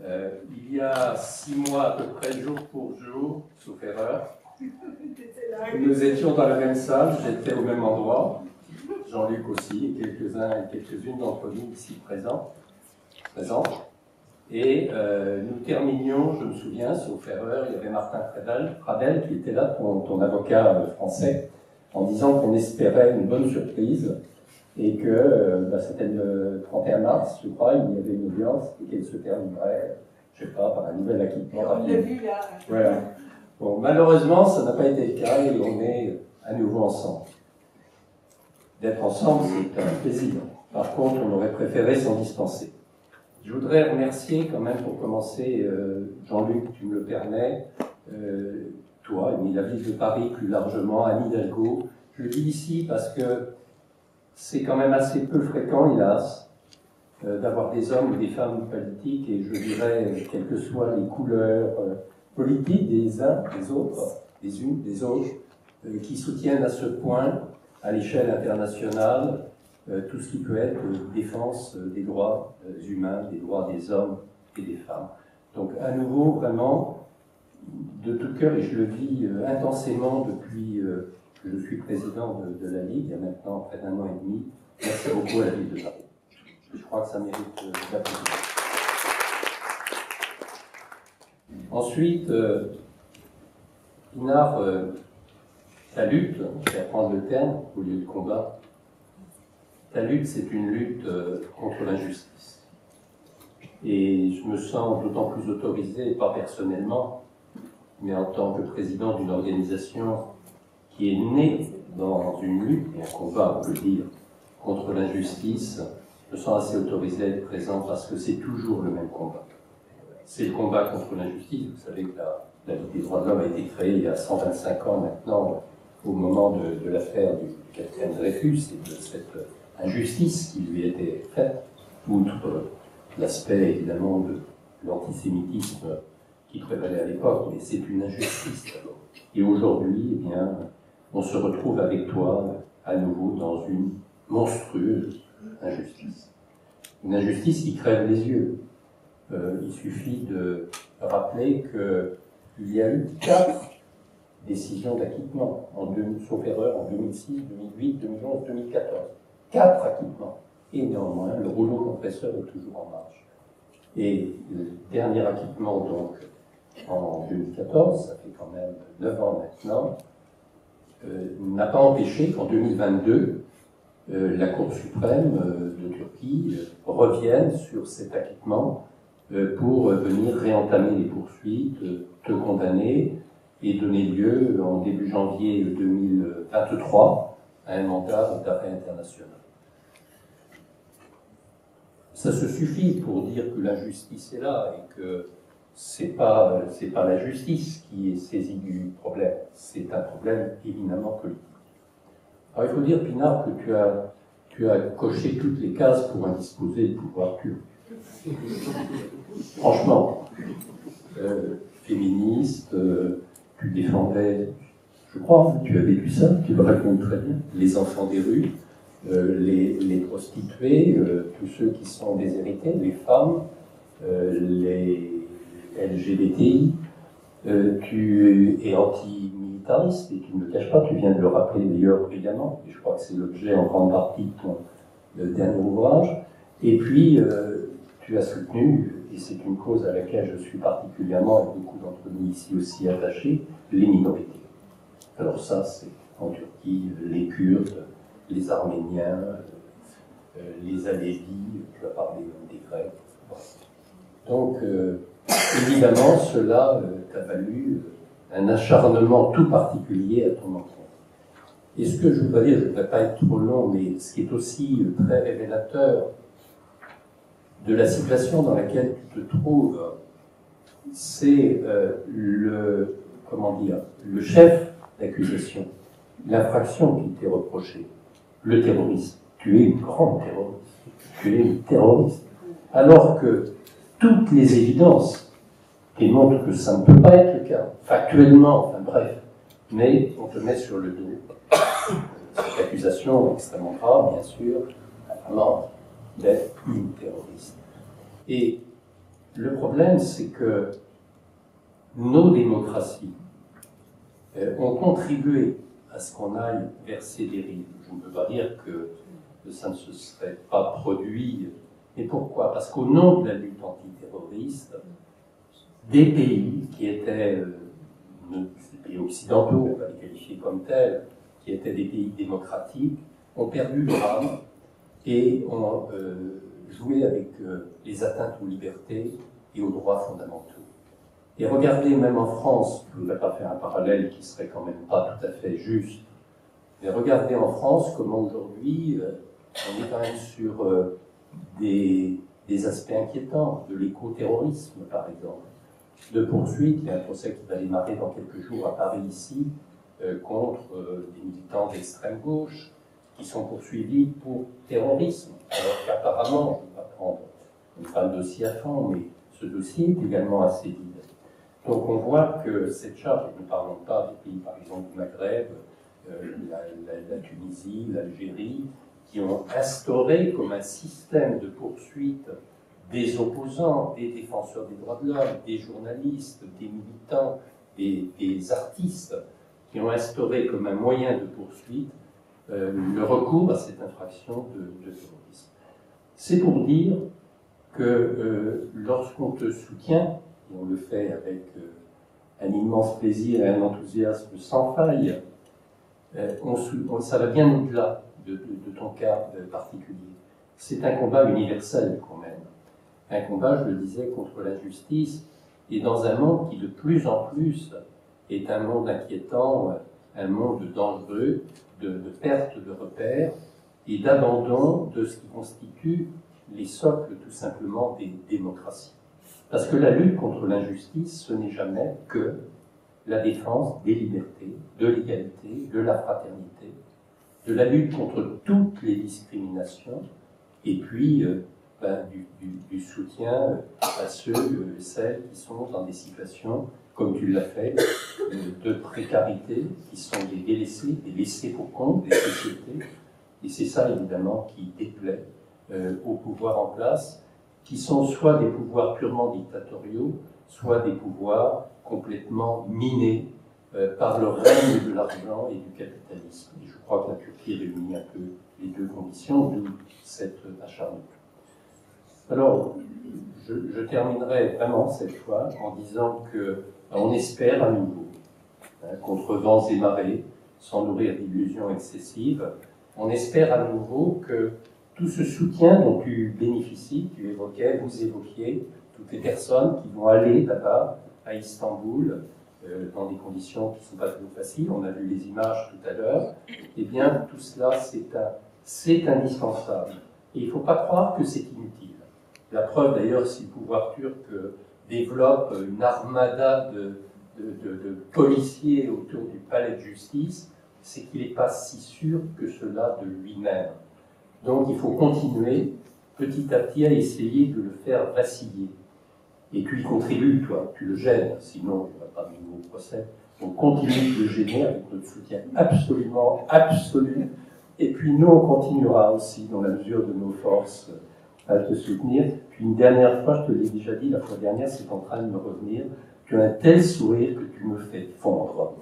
Il y a 6 mois à peu près, jour pour jour, sauf erreur, nous étions dans la même salle, j'étais au même endroit, Jean-Luc aussi, et quelques-uns et quelques-unes d'entre nous ici présents. Et nous terminions, je me souviens, sauf erreur, il y avait Martin Pradel qui était là, ton avocat français, en disant qu'on espérait une bonne surprise et que c'était le 31 mars, je crois, il y avait une audience et qu'elle se terminerait, je ne sais pas, par un nouvel acquittement. On l'a vu là. Voilà. Bon, malheureusement, ça n'a pas été le cas et on est à nouveau ensemble. D'être ensemble, c'est un plaisir. Par contre, on aurait préféré s'en dispenser. Je voudrais remercier quand même pour commencer, Jean-Luc, tu me le permets, toi, et la ville de Paris plus largement, Anne Hidalgo. Je le dis ici parce que c'est quand même assez peu fréquent, hélas, d'avoir des hommes ou des femmes politiques, et je dirais, quelles que soient les couleurs politiques des uns, des autres, des unes, des autres, qui soutiennent à ce point, à l'échelle internationale, tout ce qui peut être défense des droits humains, des droits des hommes et des femmes. Donc à nouveau, vraiment, de tout cœur, et je le vis intensément depuis que je suis président de la Ligue, il y a maintenant près d'1 an et demi, merci beaucoup à la ville de Paris. Je crois que ça mérite d'applaudir. Ensuite, Pinard, ta lutte, je vais reprendre le terme au lieu de combat, ta lutte, c'est une lutte contre l'injustice. Et je me sens d'autant plus autorisé, pas personnellement, mais en tant que président d'une organisation qui est née dans une lutte, et un combat, on peut le dire, contre l'injustice, je me sens assez autorisé à être présent parce que c'est toujours le même combat. C'est le combat contre l'injustice. Vous savez que la Ligue des droits de l'homme a été créée il y a 125 ans maintenant, au moment de l'affaire du capitaine Dreyfus et de cette injustice qui lui était faite, outre l'aspect évidemment de l'antisémitisme qui prévalait à l'époque, mais c'est une injustice d'abord. Et aujourd'hui, eh bien, on se retrouve avec toi à nouveau dans une monstrueuse injustice. Une injustice qui crève les yeux. Il suffit de rappeler qu'il y a eu 4 décisions d'acquittement, sauf erreur, en 2006, 2008, 2011, 2014. 4 acquittements. Et néanmoins, le rouleau compresseur est toujours en marche. Et le dernier acquittement, donc, en 2014, ça fait quand même 9 ans maintenant, n'a pas empêché qu'en 2022, la Cour suprême de Turquie revienne sur cet acquittement pour venir réentamer les poursuites, te condamner et donner lieu en début janvier 2023 à un mandat d'arrêt international. Ça se suffit pour dire que l'injustice est là et que c'est pas la justice qui est saisie du problème, c'est un problème éminemment politique. Alors il faut dire, Pinard, que tu as coché toutes les cases pour indisposer le pouvoir turc. Franchement, féministe, tu défendais, je crois, tu as vécu ça, tu le racontes très bien, les enfants des rues, les prostituées, tous ceux qui sont déshérités, les femmes, les LGBTI, tu es anti-militariste et tu ne le caches pas, tu viens de le rappeler d'ailleurs brillamment, et je crois que c'est l'objet en grande partie de ton dernier ouvrage, et puis tu as soutenu, et c'est une cause à laquelle je suis particulièrement, et beaucoup d'entre nous ici aussi attachés, les minorités. Alors ça, c'est en Turquie, les Kurdes, les Arméniens, les Alévis, tu vas parler des Grecs. Donc, évidemment, cela t'a valu un acharnement tout particulier à ton encontre. Et ce que je voudrais dire, je ne voudrais pas être trop long, mais ce qui est aussi très révélateur de la situation dans laquelle tu te trouves, c'est le chef d'accusation, l'infraction qui t'est reprochée, le terrorisme. Tu es une grande terroriste. Tu es une terroriste. Alors que toutes les évidences démontrent que ça ne peut pas être le cas, factuellement, enfin bref, mais on te met sur le dos cette accusation extrêmement grave, bien sûr, vraiment, d'être une terroriste. Et Le problème, c'est que nos démocraties ont contribué à ce qu'on aille vers ces dérives. Je ne peux pas dire que ça ne se serait pas produit. Mais pourquoi? Parce qu'au nom de la lutte antiterroriste, des pays qui étaient des pays occidentaux, on va les qualifier comme tels, qui étaient des pays démocratiques, ont perdu leur âme et ont joué avec les atteintes aux libertés et aux droits fondamentaux. Et regardez, même en France, je ne vais pas faire un parallèle qui serait quand même pas tout à fait juste, mais regardez en France comment aujourd'hui on est quand même sur des aspects inquiétants, de l'éco-terrorisme par exemple, de poursuites. Il y a un procès qui va démarrer dans quelques jours à Paris ici, contre des militants d'extrême gauche qui sont poursuivis pour terrorisme, alors qu'apparemment, je ne vais pas prendre le dossier à fond, mais ce dossier est également assez vide. Donc on voit que cette charge, et ne parlons pas des pays par exemple du Maghreb, la Tunisie, l'Algérie, qui ont instauré comme un système de poursuite des opposants, des défenseurs des droits de l'homme, des journalistes, des militants, des artistes, qui ont instauré comme un moyen de poursuite le recours à cette infraction de terrorisme. C'est pour dire que lorsqu'on te soutient, et on le fait avec un immense plaisir et un enthousiasme sans faille, ça va bien au-delà de ton cas particulier. C'est un combat universel quand même. Un combat, je le disais, contre l'injustice, et dans un monde qui de plus en plus est un monde inquiétant, un monde dangereux, de perte de repères et d'abandon de ce qui constitue les socles tout simplement des démocraties. Parce que la lutte contre l'injustice, ce n'est jamais que la défense des libertés, de l'égalité, de la fraternité, de la lutte contre toutes les discriminations, et puis du soutien à ceux et celles qui sont dans des situations, comme tu l'as fait, de précarité, qui sont des délaissés, des laissés pour compte des sociétés. Et c'est ça, évidemment, qui déplaît au pouvoir en place, qui sont soit des pouvoirs purement dictatoriaux, soit des pouvoirs complètement minés par le règne de l'argent et du capitalisme. Et je crois que la Turquie réunit un peu les deux conditions, d'où cette acharnement. Alors, je terminerai vraiment cette fois en disant qu'on espère à nouveau, contre vents et marées, sans nourrir d'illusions excessives, on espère à nouveau que tout ce soutien dont tu bénéficies, vous évoquiez, toutes les personnes qui vont aller là-bas, à Istanbul, dans des conditions qui ne sont pas toujours faciles, on a vu les images tout à l'heure, eh bien, tout cela, c'est indispensable. Et il ne faut pas croire que c'est inutile. La preuve, d'ailleurs, si le pouvoir turc développe une armada de policiers autour du palais de justice, c'est qu'il n'est pas si sûr que cela de lui-même. Donc, il faut continuer petit à petit à essayer de le faire vaciller. Et tu y contribues, toi, tu le gênes, sinon il n'y aura pas de nouveau procès. Donc, continue de le gêner avec notre soutien absolument absolu. Et puis, nous, on continuera aussi, dans la mesure de nos forces, à te soutenir. Puis, une dernière fois, je te l'ai déjà dit la fois dernière, c'est en train de me revenir, tu as un tel sourire que tu me fais fondre.